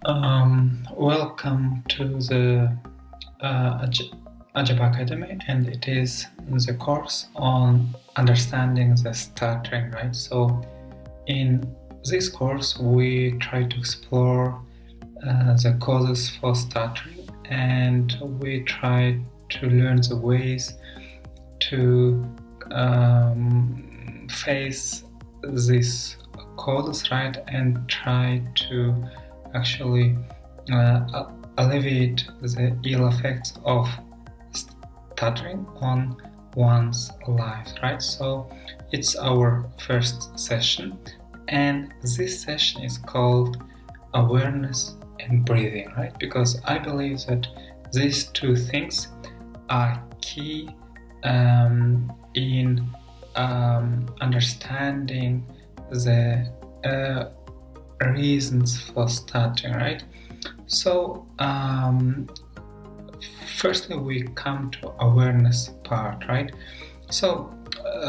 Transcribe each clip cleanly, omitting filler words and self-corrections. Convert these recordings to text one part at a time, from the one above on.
Welcome to the Ajab Academy, and it is the course on understanding the stuttering, right? So, in this course, we try to explore the causes for stuttering, and we try to learn the ways to face these causes, right, and try to actually alleviate the ill effects of stuttering on one's life, right? So it's our first session, and this session is called awareness and breathing, right? Because I believe that these two things are key in understanding the reasons for stuttering, right? So firstly we come to awareness part, right? So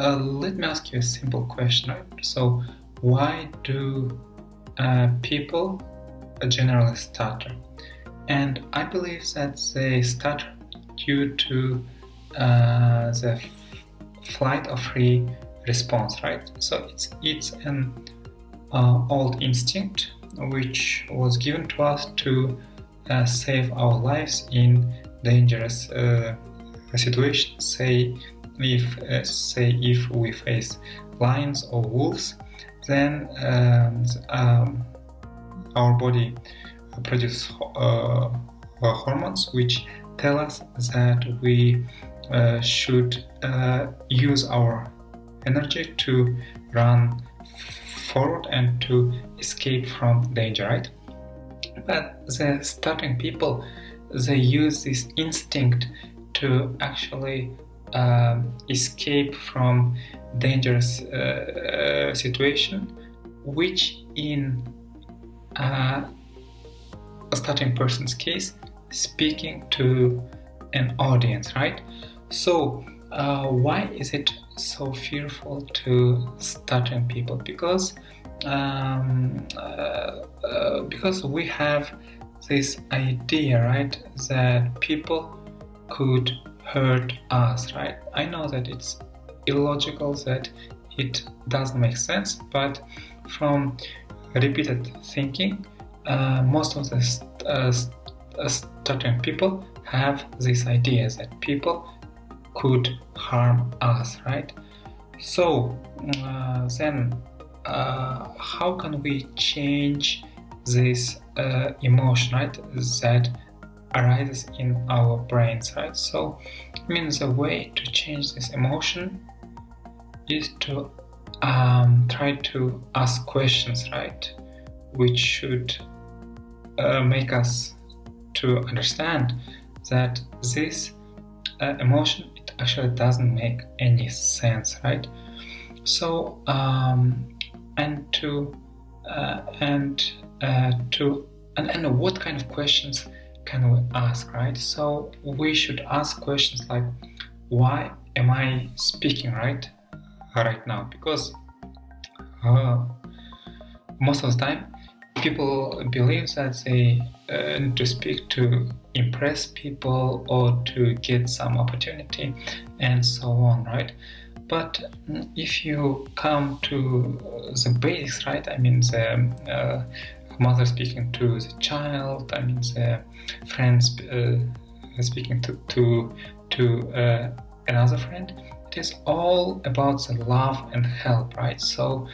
let me ask you a simple question, right? So why do people generally stutter? And I believe that they stutter due to the flight or free response, right? So it's an old instinct which was given to us to save our lives in dangerous situations. Say if we face lions or wolves, then our body produces hormones which tell us that we should use our energy to run forward and to escape from danger, right? But the stuttering people, they use this instinct to actually escape from dangerous situation, which in a stuttering person's case, speaking to an audience, right? So why is it so fearful to stuttering people? Because we have this idea, right, that people could hurt us, right? I know that it's illogical, that it doesn't make sense, but from repeated thinking, most of the stuttering people have this idea that people could harm us, right? So then how can we change this emotion, right, that arises in our brains, right? So I mean, the way to change this emotion is to try to ask questions, right, which should make us to understand that this emotion, it actually doesn't make any sense, right? So and what kind of questions can we ask, right? So we should ask questions like, why am I speaking right now? Because most of the time people believe that they need to speak to impress people or to get some opportunity and so on, right? But if you come to the basics, right, I mean the mother speaking to the child, I mean the friends speaking to another friend, it is all about the love and help, right? So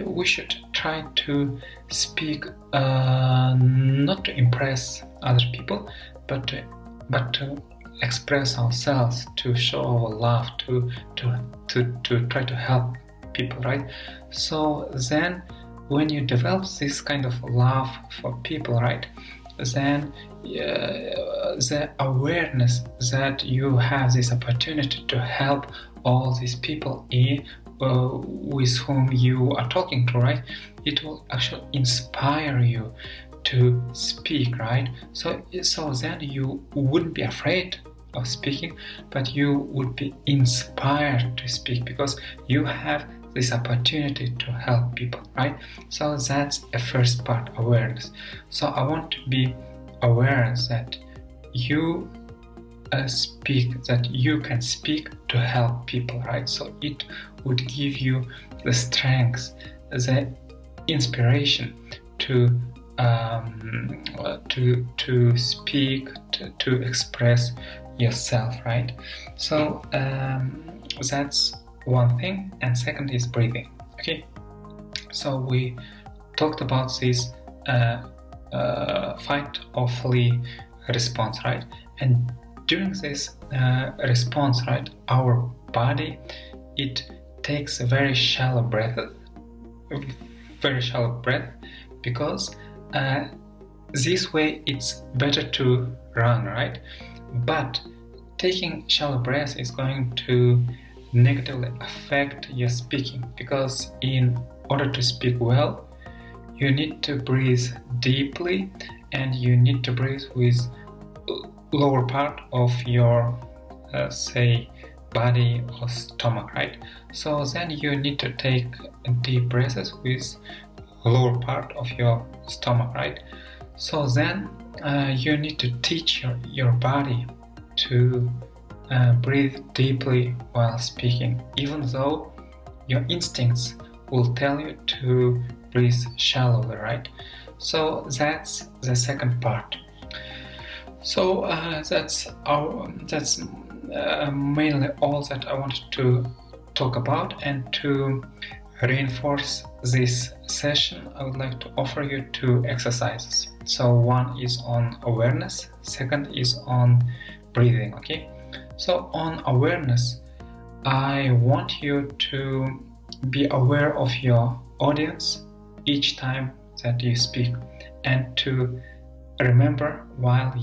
we should try to speak not to impress other people, but to express ourselves, to show our love, to try to help people, right? So then when you develop this kind of love for people, right, then the awareness that you have this opportunity to help all these people with whom you are talking to, right, it will actually inspire you to speak, right? So then you wouldn't be afraid of speaking, but you would be inspired to speak because you have this opportunity to help people, right? So that's a first part, awareness. So I want to be aware that you that you can speak to help people, right? So it would give you the strength, the inspiration to speak, to express yourself, right? So that's one thing. And second is breathing. Okay, so we talked about this fight or flee response, right? And during this response, right, our body, it takes a very shallow breath, because this way it's better to run, right? But taking shallow breaths is going to negatively affect your speaking, because in order to speak well, you need to breathe deeply, and you need to breathe with lower part of your say body or stomach, right? So then you need to take deep breaths with lower part of your stomach, right? So then you need to teach your body to breathe deeply while speaking, even though your instincts will tell you to breathe shallowly, right? So that's the second part. So that's mainly all that I wanted to talk about. And to reinforce this session, I would like to offer you two exercises. So one is on awareness, second is on breathing. Okay, so on awareness, I want you to be aware of your audience each time that you speak, and to remember why are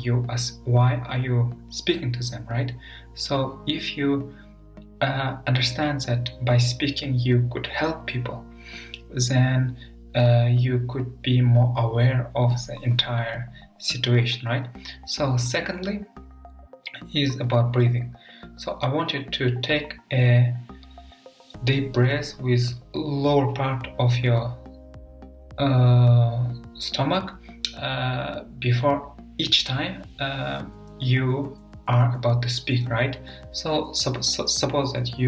you speaking to them, right? So if you understand that by speaking you could help people, then you could be more aware of the entire situation, right? So secondly is about breathing. So I want you to take a deep breath with lower part of your stomach before each time you are about to speak, right? So suppose that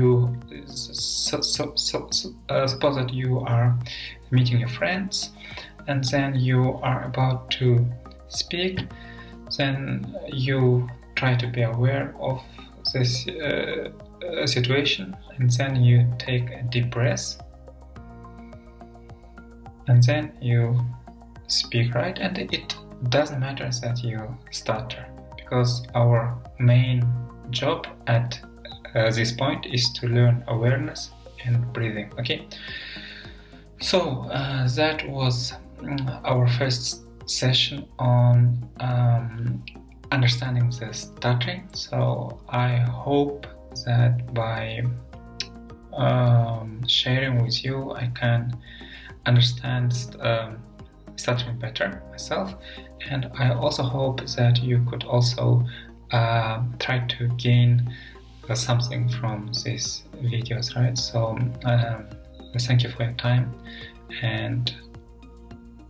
you are meeting your friends, and then you are about to speak. Then you try to be aware of this situation, and then you take a deep breath, and then you speak, right? And it doesn't matter that you stutter, because our main job at this point is to learn awareness and breathing. Okay, so that was our first session on understanding the stuttering. So I hope that by sharing with you, I can understand stuttering better myself, and I also hope that you could also try to gain something from these videos, right? So thank you for your time, and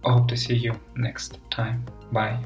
I hope to see you next time. Bye.